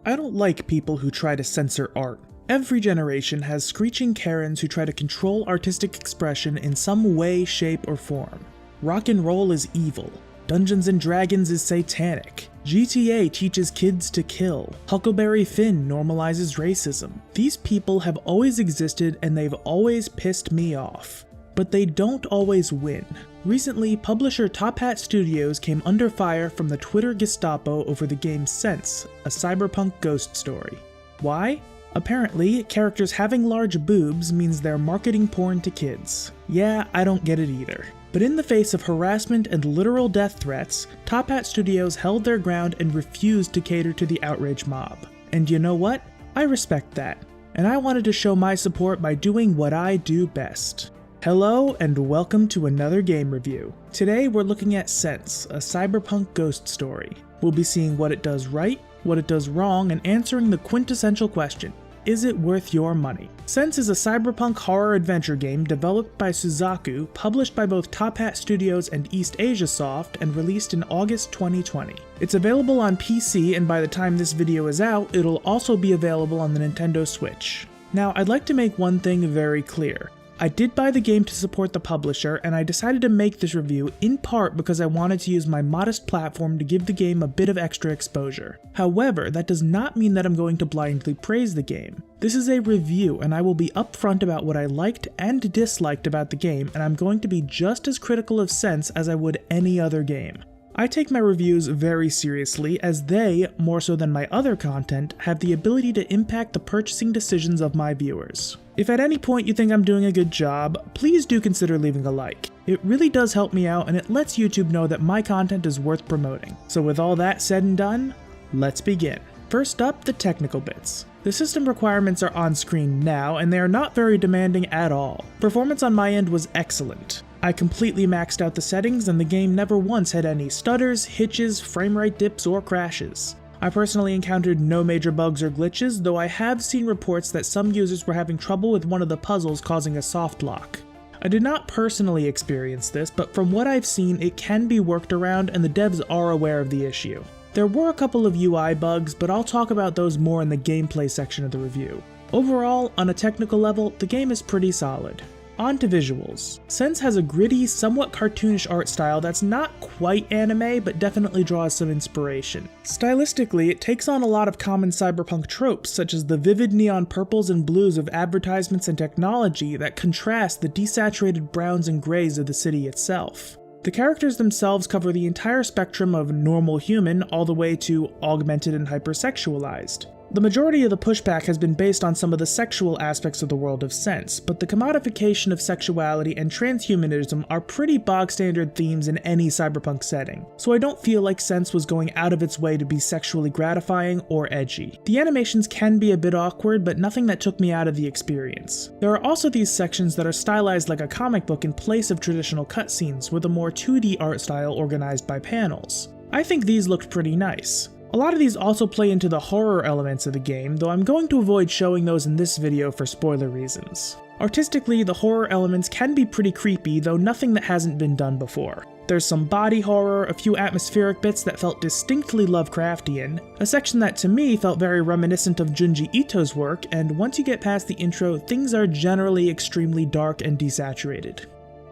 I don't like people who try to censor art. Every generation has screeching Karens who try to control artistic expression in some way, shape, or form. Rock and roll is evil. Dungeons and Dragons is satanic. GTA teaches kids to kill. Huckleberry Finn normalizes racism. These people have always existed and they've always pissed me off. But they don't always win. Recently, publisher Hat Studios came under fire from the Twitter Gestapo over the game Sense, a Cyberpunk Ghost Story. Why? Apparently, characters having large boobs means they're marketing porn to kids. Yeah, I don't get it either. But in the face of harassment and literal death threats, Hat Studios held their ground and refused to cater to the outrage mob. And you know what? I respect that. And I wanted to show my support by doing what I do best. Hello and welcome to another game review. Today we're looking at Sense, a Cyberpunk Ghost Story. We'll be seeing what it does right, what it does wrong, and answering the quintessential question: is it worth your money? Sense is a cyberpunk horror adventure game developed by Suzaku, published by both Hat Studios and EastAsiaSoft, and released in August 2020. It's available on PC, and by the time this video is out, it'll also be available on the Nintendo Switch. Now, I'd like to make one thing very clear. I did buy the game to support the publisher, and I decided to make this review in part because I wanted to use my modest platform to give the game a bit of extra exposure. However, that does not mean that I'm going to blindly praise the game. This is a review, and I will be upfront about what I liked and disliked about the game, and I'm going to be just as critical of Sense as I would any other game. I take my reviews very seriously, as they, more so than my other content, have the ability to impact the purchasing decisions of my viewers. If at any point you think I'm doing a good job, please do consider leaving a like. It really does help me out, and it lets YouTube know that my content is worth promoting. So with all that said and done, let's begin. First up, the technical bits. The system requirements are on screen now, and they are not very demanding at all. Performance on my end was excellent. I completely maxed out the settings, and the game never once had any stutters, hitches, framerate dips, or crashes. I personally encountered no major bugs or glitches, though I have seen reports that some users were having trouble with one of the puzzles causing a soft lock. I did not personally experience this, but from what I've seen, it can be worked around, and the devs are aware of the issue. There were a couple of UI bugs, but I'll talk about those more in the gameplay section of the review. Overall, on a technical level, the game is pretty solid. On to visuals. Sense has a gritty, somewhat cartoonish art style that's not quite anime, but definitely draws some inspiration. Stylistically, it takes on a lot of common cyberpunk tropes, such as the vivid neon purples and blues of advertisements and technology that contrast the desaturated browns and grays of the city itself. The characters themselves cover the entire spectrum of normal human all the way to augmented and hypersexualized. The majority of the pushback has been based on some of the sexual aspects of the world of Sense, but the commodification of sexuality and transhumanism are pretty bog-standard themes in any cyberpunk setting, so I don't feel like Sense was going out of its way to be sexually gratifying or edgy. The animations can be a bit awkward, but nothing that took me out of the experience. There are also these sections that are stylized like a comic book in place of traditional cutscenes, with a more 2D art style organized by panels. I think these looked pretty nice. A lot of these also play into the horror elements of the game, though I'm going to avoid showing those in this video for spoiler reasons. Artistically, the horror elements can be pretty creepy, though nothing that hasn't been done before. There's some body horror, a few atmospheric bits that felt distinctly Lovecraftian, a section that to me felt very reminiscent of Junji Ito's work, and once you get past the intro, things are generally extremely dark and desaturated.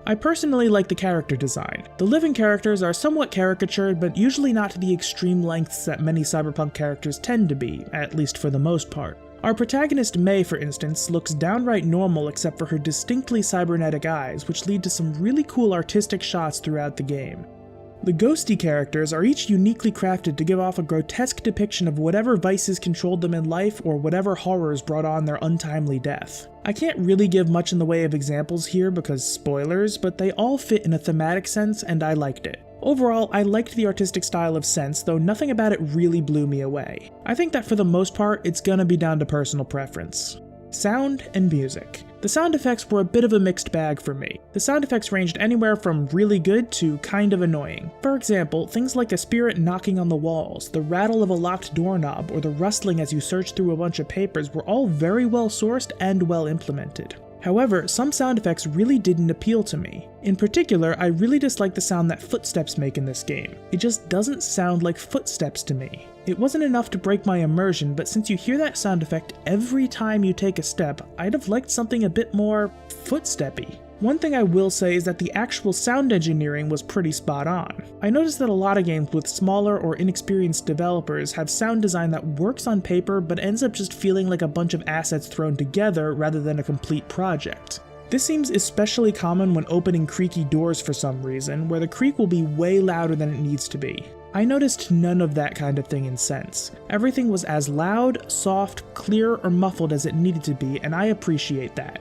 I personally like the character design. The living characters are somewhat caricatured, but usually not to the extreme lengths that many cyberpunk characters tend to be, at least for the most part. Our protagonist May, for instance, looks downright normal except for her distinctly cybernetic eyes, which lead to some really cool artistic shots throughout the game. The ghosty characters are each uniquely crafted to give off a grotesque depiction of whatever vices controlled them in life or whatever horrors brought on their untimely death. I can't really give much in the way of examples here because spoilers, but they all fit in a thematic sense and I liked it. Overall, I liked the artistic style of Sense, though nothing about it really blew me away. I think that for the most part, it's gonna be down to personal preference. Sound and music. The sound effects were a bit of a mixed bag for me. The sound effects ranged anywhere from really good to kind of annoying. For example, things like a spirit knocking on the walls, the rattle of a locked doorknob, or the rustling as you search through a bunch of papers were all very well sourced and well implemented. However, some sound effects really didn't appeal to me. In particular, I really dislike the sound that footsteps make in this game. It just doesn't sound like footsteps to me. It wasn't enough to break my immersion, but since you hear that sound effect every time you take a step, I'd have liked something a bit more footsteppy. One thing I will say is that the actual sound engineering was pretty spot on. I noticed that a lot of games with smaller or inexperienced developers have sound design that works on paper but ends up just feeling like a bunch of assets thrown together rather than a complete project. This seems especially common when opening creaky doors for some reason, where the creak will be way louder than it needs to be. I noticed none of that kind of thing in Sense. Everything was as loud, soft, clear, or muffled as it needed to be, and I appreciate that.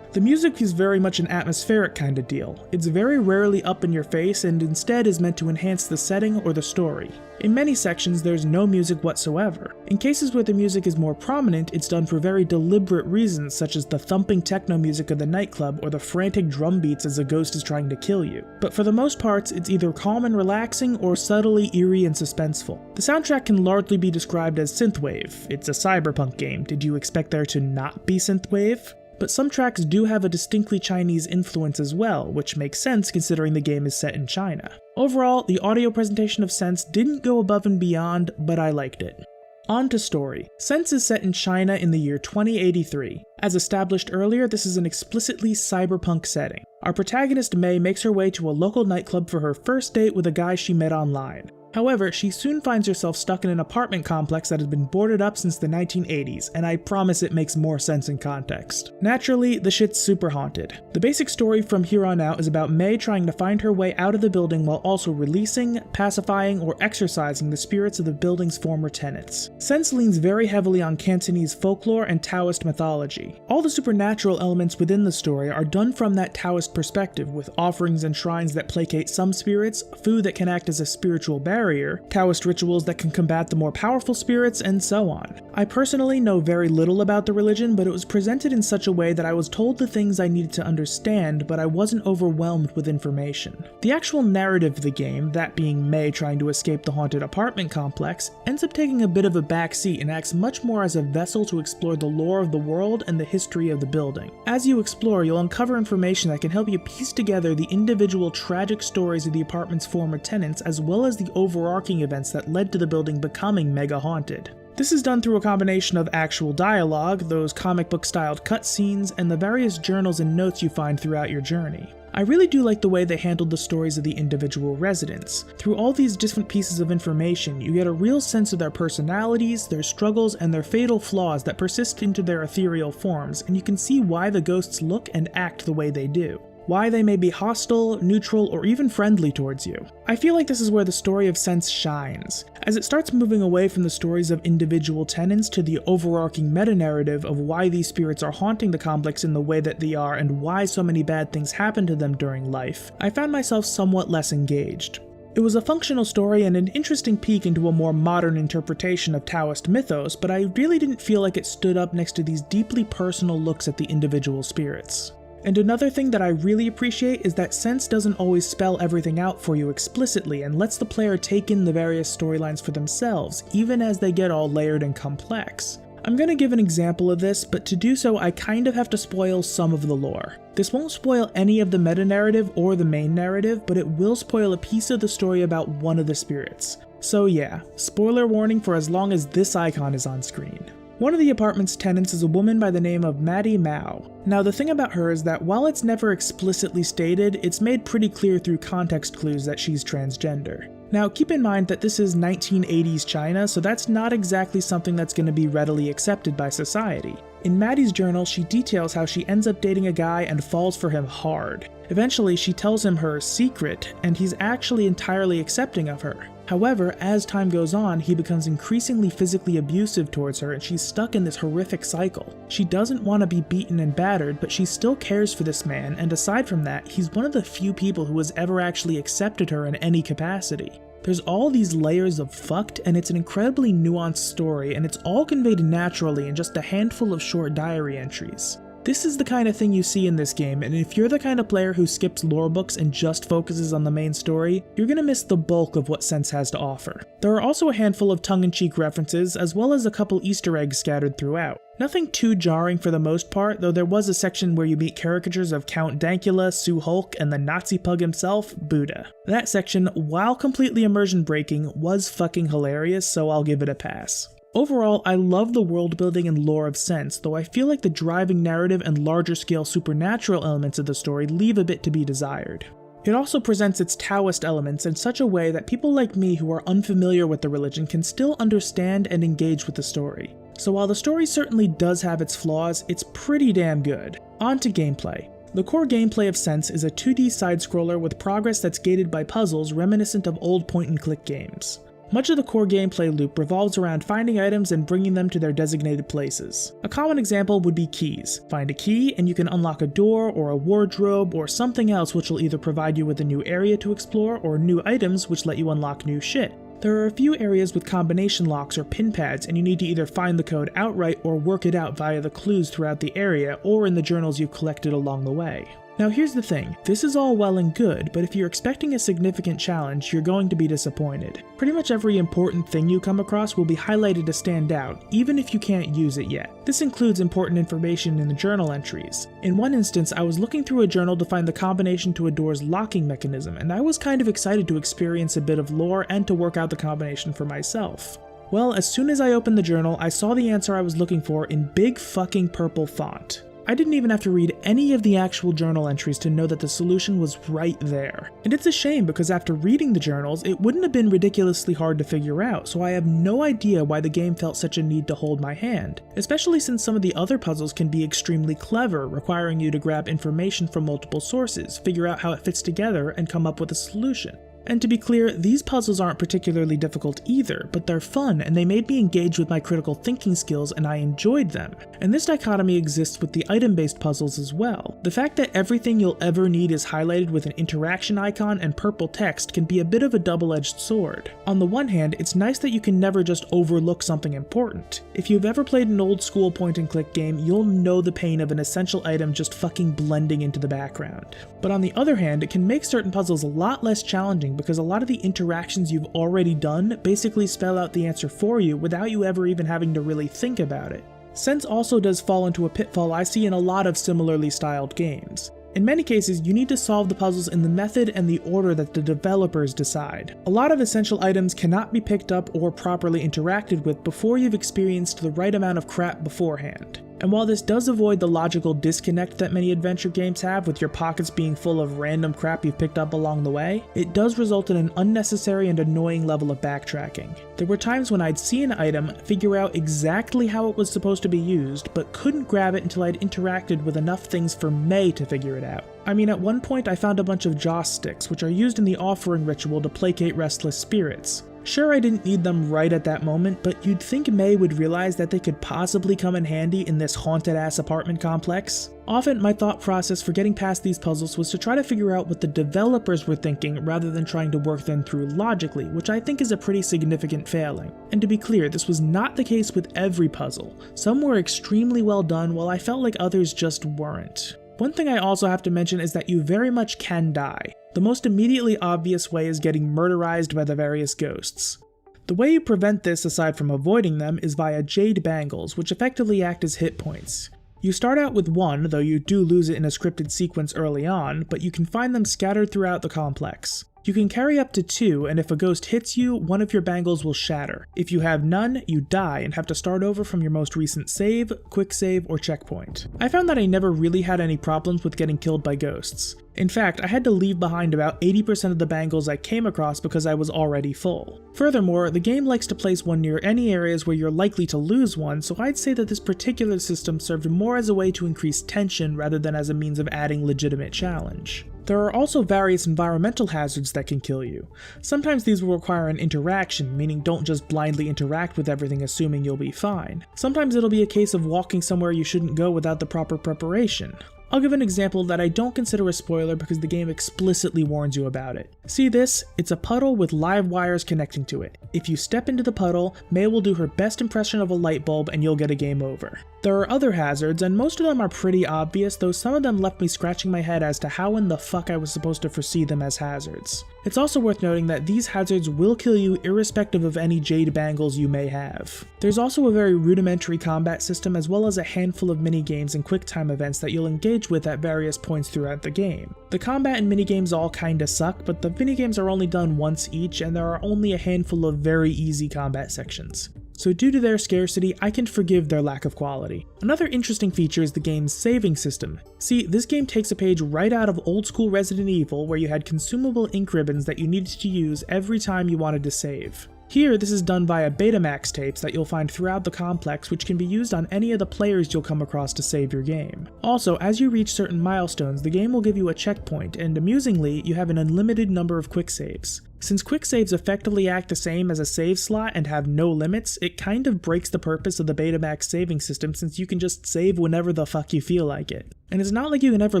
The music is very much an atmospheric kind of deal. It's very rarely up in your face and instead is meant to enhance the setting or the story. In many sections, there's no music whatsoever. In cases where the music is more prominent, it's done for very deliberate reasons, such as the thumping techno music of the nightclub or the frantic drum beats as a ghost is trying to kill you. But for the most part, it's either calm and relaxing or subtly eerie and suspenseful. The soundtrack can largely be described as synthwave. It's a cyberpunk game. Did you expect there to not be synthwave? But some tracks do have a distinctly Chinese influence as well, which makes sense considering the game is set in China. Overall, the audio presentation of Sense didn't go above and beyond, but I liked it. On to story. Sense is set in China in the year 2083. As established earlier, this is an explicitly cyberpunk setting. Our protagonist Mei makes her way to a local nightclub for her first date with a guy she met online. However, she soon finds herself stuck in an apartment complex that has been boarded up since the 1980s, and I promise it makes more sense in context. Naturally, the shit's super haunted. The basic story from here on out is about Mei trying to find her way out of the building while also releasing, pacifying, or exorcising the spirits of the building's former tenants. Sense leans very heavily on Cantonese folklore and Taoist mythology. All the supernatural elements within the story are done from that Taoist perspective, with offerings and shrines that placate some spirits, food that can act as a spiritual barrier, Taoist rituals that can combat the more powerful spirits, and so on. I personally know very little about the religion, but it was presented in such a way that I was told the things I needed to understand, but I wasn't overwhelmed with information. The actual narrative of the game, that being Mei trying to escape the haunted apartment complex, ends up taking a bit of a backseat and acts much more as a vessel to explore the lore of the world and the history of the building. As you explore, you'll uncover information that can help you piece together the individual tragic stories of the apartment's former tenants, as well as the overarching events that led to the building becoming mega haunted. This is done through a combination of actual dialogue, those comic book styled cutscenes, and the various journals and notes you find throughout your journey. I really do like the way they handled the stories of the individual residents. Through all these different pieces of information, you get a real sense of their personalities, their struggles, and their fatal flaws that persist into their ethereal forms, and you can see why the ghosts look and act the way they do. Why they may be hostile, neutral, or even friendly towards you. I feel like this is where the story of Sense shines, as it starts moving away from the stories of individual tenants to the overarching meta-narrative of why these spirits are haunting the complex in the way that they are and why so many bad things happen to them during life. I found myself somewhat less engaged. It was a functional story and an interesting peek into a more modern interpretation of Taoist mythos, but I really didn't feel like it stood up next to these deeply personal looks at the individual spirits. And another thing that I really appreciate is that Sense doesn't always spell everything out for you explicitly and lets the player take in the various storylines for themselves, even as they get all layered and complex. I'm gonna give an example of this, but to do so I kind of have to spoil some of the lore. This won't spoil any of the meta-narrative or the main narrative, but it will spoil a piece of the story about one of the spirits. So yeah, spoiler warning for as long as this icon is on screen. One of the apartment's tenants is a woman by the name of Maddie Mao. Now the thing about her is that while it's never explicitly stated, it's made pretty clear through context clues that she's transgender. Now keep in mind that this is 1980s China, so that's not exactly something that's going to be readily accepted by society. In Maddie's journal, she details how she ends up dating a guy and falls for him hard. Eventually, she tells him her secret, and he's actually entirely accepting of her. However, as time goes on, he becomes increasingly physically abusive towards her and she's stuck in this horrific cycle. She doesn't want to be beaten and battered, but she still cares for this man, and aside from that, he's one of the few people who has ever actually accepted her in any capacity. There's all these layers of fucked, and it's an incredibly nuanced story, and it's all conveyed naturally in just a handful of short diary entries. This is the kind of thing you see in this game, and if you're the kind of player who skips lore books and just focuses on the main story, you're gonna miss the bulk of what Sense has to offer. There are also a handful of tongue-in-cheek references, as well as a couple Easter eggs scattered throughout. Nothing too jarring for the most part, though there was a section where you meet caricatures of Count Dankula, Sue Hulk, and the Nazi pug himself, Buddha. That section, while completely immersion-breaking, was fucking hilarious, so I'll give it a pass. Overall, I love the world building and lore of Sense, though I feel like the driving narrative and larger scale supernatural elements of the story leave a bit to be desired. It also presents its Taoist elements in such a way that people like me who are unfamiliar with the religion can still understand and engage with the story. So while the story certainly does have its flaws, it's pretty damn good. On to gameplay. The core gameplay of Sense is a 2D side-scroller with progress that's gated by puzzles reminiscent of old point-and-click games. Much of the core gameplay loop revolves around finding items and bringing them to their designated places. A common example would be keys. Find a key and you can unlock a door or a wardrobe or something else which will either provide you with a new area to explore or new items which let you unlock new shit. There are a few areas with combination locks or pin pads, and you need to either find the code outright or work it out via the clues throughout the area or in the journals you've collected along the way. Now here's the thing, this is all well and good, but if you're expecting a significant challenge, you're going to be disappointed. Pretty much every important thing you come across will be highlighted to stand out, even if you can't use it yet. This includes important information in the journal entries. In one instance, I was looking through a journal to find the combination to a door's locking mechanism, and I was kind of excited to experience a bit of lore and to work out the combination for myself. Well, as soon as I opened the journal, I saw the answer I was looking for in big fucking purple font. I didn't even have to read any of the actual journal entries to know that the solution was right there. And it's a shame because after reading the journals, it wouldn't have been ridiculously hard to figure out, so I have no idea why the game felt such a need to hold my hand, especially since some of the other puzzles can be extremely clever, requiring you to grab information from multiple sources, figure out how it fits together, and come up with a solution. And to be clear, these puzzles aren't particularly difficult either, but they're fun and they made me engage with my critical thinking skills and I enjoyed them. And this dichotomy exists with the item-based puzzles as well. The fact that everything you'll ever need is highlighted with an interaction icon and purple text can be a bit of a double-edged sword. On the one hand, it's nice that you can never just overlook something important. If you've ever played an old school point-and-click game, you'll know the pain of an essential item just fucking blending into the background. But on the other hand, it can make certain puzzles a lot less challenging because a lot of the interactions you've already done basically spell out the answer for you without you ever even having to really think about it. Sense also does fall into a pitfall I see in a lot of similarly styled games. In many cases, you need to solve the puzzles in the method and the order that the developers decide. A lot of essential items cannot be picked up or properly interacted with before you've experienced the right amount of crap beforehand. And while this does avoid the logical disconnect that many adventure games have with your pockets being full of random crap you've picked up along the way, it does result in an unnecessary and annoying level of backtracking. There were times when I'd see an item, figure out exactly how it was supposed to be used, but couldn't grab it until I'd interacted with enough things for May to figure it out. I mean, at one point I found a bunch of joss sticks, which are used in the offering ritual to placate restless spirits. Sure, I didn't need them right at that moment, but you'd think May would realize that they could possibly come in handy in this haunted-ass apartment complex. Often, my thought process for getting past these puzzles was to try to figure out what the developers were thinking rather than trying to work them through logically, which I think is a pretty significant failing. And to be clear, this was not the case with every puzzle. Some were extremely well done, while I felt like others just weren't. One thing I also have to mention is that you very much can die. The most immediately obvious way is getting murderized by the various ghosts. The way you prevent this, aside from avoiding them, is via jade bangles, which effectively act as hit points. You start out with one, though you do lose it in a scripted sequence early on, but you can find them scattered throughout the complex. You can carry up to 2, and if a ghost hits you, one of your bangles will shatter. If you have none, you die and have to start over from your most recent save, quick save, or checkpoint. I found that I never really had any problems with getting killed by ghosts. In fact, I had to leave behind about 80% of the bangles I came across because I was already full. Furthermore, the game likes to place one near any areas where you're likely to lose one, so I'd say that this particular system served more as a way to increase tension rather than as a means of adding legitimate challenge. There are also various environmental hazards that can kill you. Sometimes these will require an interaction, meaning don't just blindly interact with everything assuming you'll be fine. Sometimes it'll be a case of walking somewhere you shouldn't go without the proper preparation. I'll give an example that I don't consider a spoiler because the game explicitly warns you about it. See this? It's a puddle with live wires connecting to it. If you step into the puddle, May will do her best impression of a light bulb and you'll get a game over. There are other hazards, and most of them are pretty obvious, though some of them left me scratching my head as to how in the fuck I was supposed to foresee them as hazards. It's also worth noting that these hazards will kill you irrespective of any jade bangles you may have. There's also a very rudimentary combat system as well as a handful of minigames and quick time events that you'll engage with at various points throughout the game. The combat and minigames all kinda suck, but the minigames are only done once each and there are only a handful of very easy combat sections. So due to their scarcity, I can forgive their lack of quality. Another interesting feature is the game's saving system. See, this game takes a page right out of old school Resident Evil where you had consumable ink ribbons that you needed to use every time you wanted to save. Here, this is done via Betamax tapes that you'll find throughout the complex, which can be used on any of the players you'll come across to save your game. Also, as you reach certain milestones, the game will give you a checkpoint, and amusingly, you have an unlimited number of quick saves. Since quick saves effectively act the same as a save slot and have no limits, it kind of breaks the purpose of the Betamax saving system since you can just save whenever the fuck you feel like it. And it's not like you can ever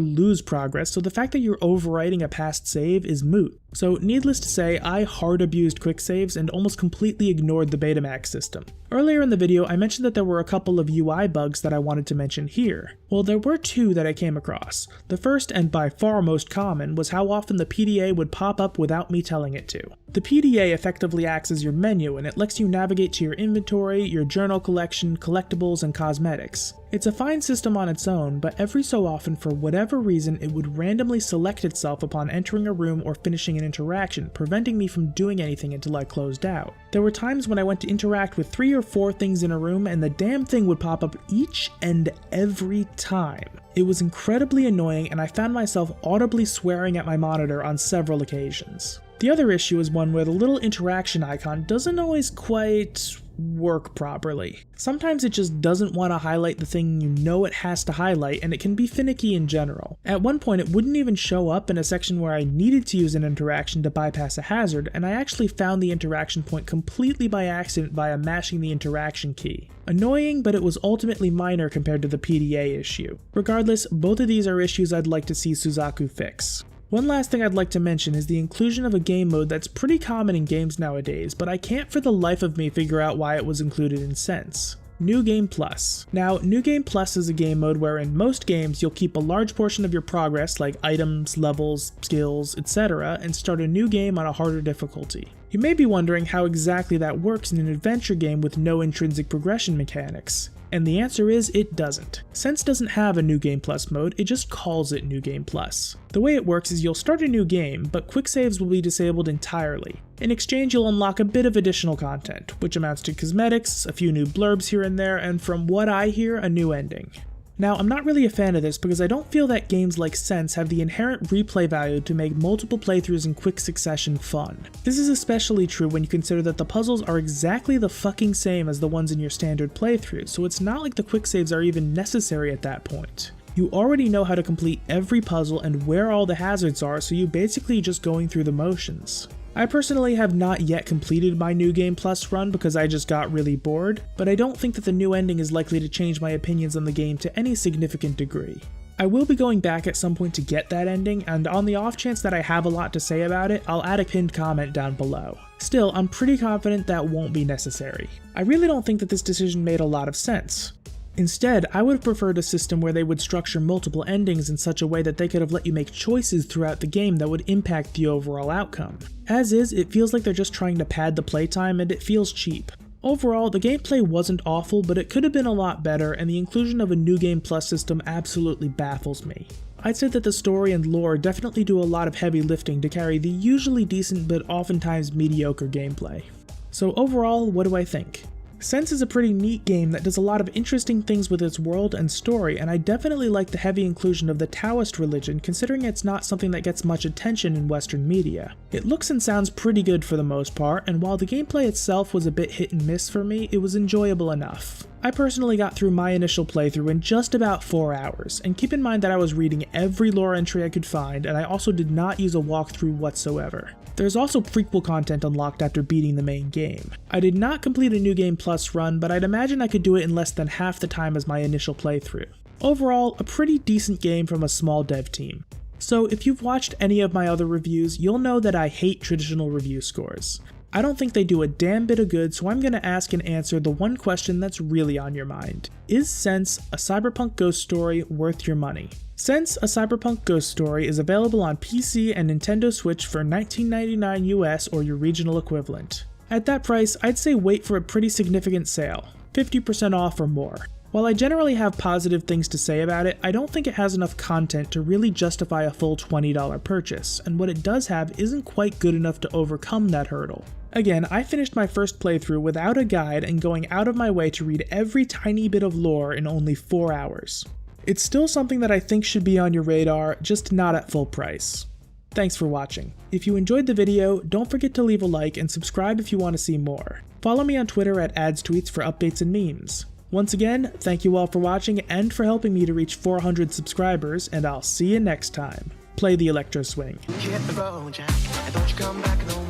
lose progress, so the fact that you're overwriting a past save is moot. So needless to say, I hard abused quick saves and almost completely ignored the Betamax system. Earlier in the video, I mentioned that there were a couple of UI bugs that I wanted to mention here. Well, there were two that I came across. The first, and by far most common, was how often the PDA would pop up without me telling it to. The PDA effectively acts as your menu and it lets you navigate to your inventory, your journal collection, collectibles, and cosmetics. It's a fine system on its own, but every so often, for whatever reason, it would randomly select itself upon entering a room or finishing an interaction, preventing me from doing anything until I closed out. There were times when I went to interact with 3 or 4 things in a room and the damn thing would pop up each and every time. It was incredibly annoying and I found myself audibly swearing at my monitor on several occasions. The other issue is one where the little interaction icon doesn't always quite work properly. Sometimes it just doesn't want to highlight the thing you know it has to highlight, and it can be finicky in general. At one point it wouldn't even show up in a section where I needed to use an interaction to bypass a hazard, and I actually found the interaction point completely by accident via mashing the interaction key. Annoying, but it was ultimately minor compared to the PDA issue. Regardless, both of these are issues I'd like to see Suzaku fix. One last thing I'd like to mention is the inclusion of a game mode that's pretty common in games nowadays, but I can't for the life of me figure out why it was included in Sense. New Game Plus. Now, New Game Plus is a game mode where in most games you'll keep a large portion of your progress, like items, levels, skills, etc., and start a new game on a harder difficulty. You may be wondering how exactly that works in an adventure game with no intrinsic progression mechanics. And the answer is it doesn't. Sense doesn't have a New Game Plus mode, it just calls it New Game Plus. The way it works is you'll start a new game, but quick saves will be disabled entirely. In exchange, you'll unlock a bit of additional content, which amounts to cosmetics, a few new blurbs here and there, and from what I hear, a new ending. Now, I'm not really a fan of this because I don't feel that games like Sense have the inherent replay value to make multiple playthroughs in quick succession fun. This is especially true when you consider that the puzzles are exactly the fucking same as the ones in your standard playthrough, so it's not like the quick saves are even necessary at that point. You already know how to complete every puzzle and where all the hazards are, so you're basically just going through the motions. I personally have not yet completed my New Game Plus run because I just got really bored, but I don't think that the new ending is likely to change my opinions on the game to any significant degree. I will be going back at some point to get that ending, and on the off chance that I have a lot to say about it, I'll add a pinned comment down below. Still, I'm pretty confident that won't be necessary. I really don't think that this decision made a lot of sense. Instead, I would have preferred a system where they would structure multiple endings in such a way that they could have let you make choices throughout the game that would impact the overall outcome. As is, it feels like they're just trying to pad the playtime and it feels cheap. Overall, the gameplay wasn't awful, but it could have been a lot better, and the inclusion of a New Game Plus system absolutely baffles me. I'd say that the story and lore definitely do a lot of heavy lifting to carry the usually decent but oftentimes mediocre gameplay. So overall, what do I think? Sense is a pretty neat game that does a lot of interesting things with its world and story, and I definitely like the heavy inclusion of the Taoist religion considering it's not something that gets much attention in Western media. It looks and sounds pretty good for the most part, and while the gameplay itself was a bit hit and miss for me, it was enjoyable enough. I personally got through my initial playthrough in just about 4 hours, and keep in mind that I was reading every lore entry I could find, and I also did not use a walkthrough whatsoever. There's also prequel content unlocked after beating the main game. I did not complete a New Game Plus run, but I'd imagine I could do it in less than half the time as my initial playthrough. Overall, a pretty decent game from a small dev team. So if you've watched any of my other reviews, you'll know that I hate traditional review scores. I don't think they do a damn bit of good, so I'm gonna ask and answer the one question that's really on your mind. Is Sense, a Cyberpunk Ghost Story worth your money? Sense, a Cyberpunk Ghost Story is available on PC and Nintendo Switch for $19.99 US or your regional equivalent. At that price, I'd say wait for a pretty significant sale, 50% off or more. While I generally have positive things to say about it, I don't think it has enough content to really justify a full $20 purchase, and what it does have isn't quite good enough to overcome that hurdle. Again, I finished my first playthrough without a guide and going out of my way to read every tiny bit of lore in only 4 hours. It's still something that I think should be on your radar, just not at full price. Thanks for watching. If you enjoyed the video, don't forget to leave a like and subscribe if you want to see more. Follow me on Twitter at adstweets for updates and memes. Once again, thank you all for watching and for helping me to reach 400 subscribers, and I'll see you next time. Play the electro swing. Hit the road, Jack, and don't you come back no